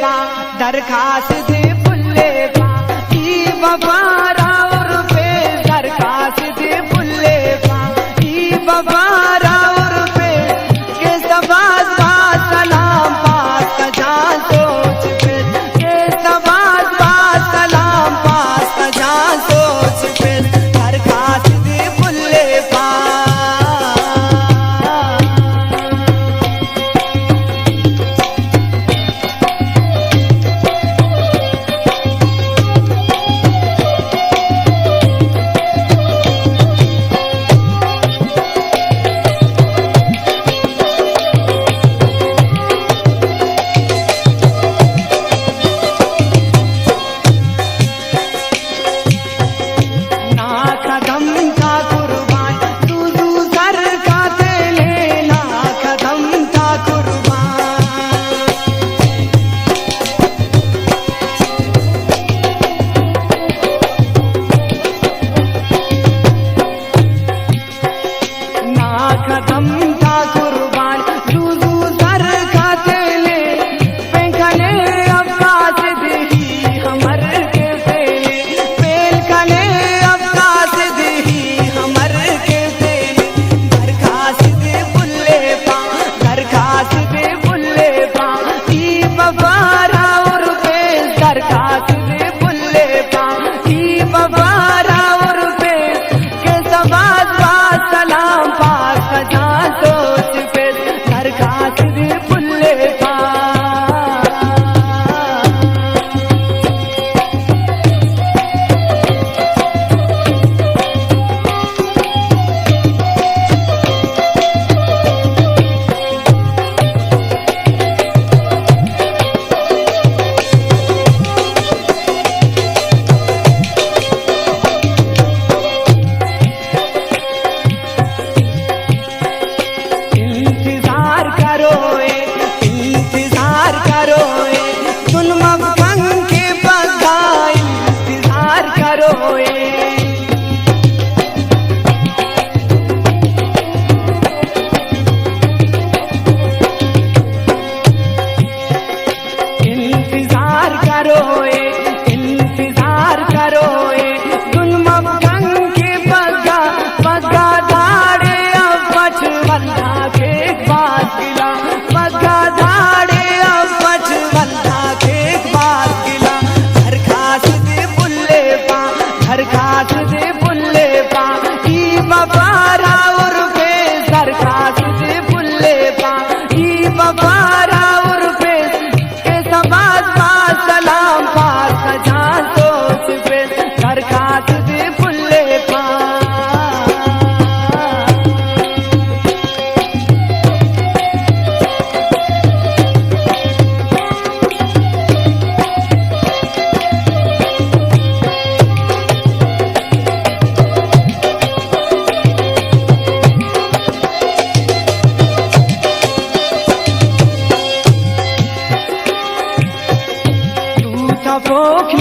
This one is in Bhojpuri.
पा दरखास्त दे बुल्ले पा ई बबारा और पे दरखास्त दे बुल्ले पा ई बबारा और पे के सबाज पा सलाम पास कजा सोच पे के सबाज पा सलाम पास कजा सोच पे दरखास्त दे बुल्ले पा कदम था कुर्बान दूजू सर खाते ले पेखने अब्बास दही हमर के फेले पेल खने अब्बास दही हमर के फेले दरखास्त दे बुल्ले पा दरखास्त दे बुल्ले पा ई बबारा और पे दरखास्त दे बुल्ले पा ई बबारा और पे के सबाज पा सलाम पा कजा सोच पे दरखास्त दे बुल्ले पा इंतजार करो सुन मफंग के बगा इंतजार करो इंतजार करो इंतजार करो सुन मफंग के बगा बगा दाड़े अब पछवल्ला के बात गिला बगा दाड़े अब पछवल्ला के बात गिला दरखास्त दे बुल्ले पा दरखास्त दे बुल्ले पा ई बबारा और पे दरखास्त दे बुल्ले पा ई बबारा और पे के सबाज पा सलाम पास कजा सोच पे दरखास्त दे बुल्ले पा भूख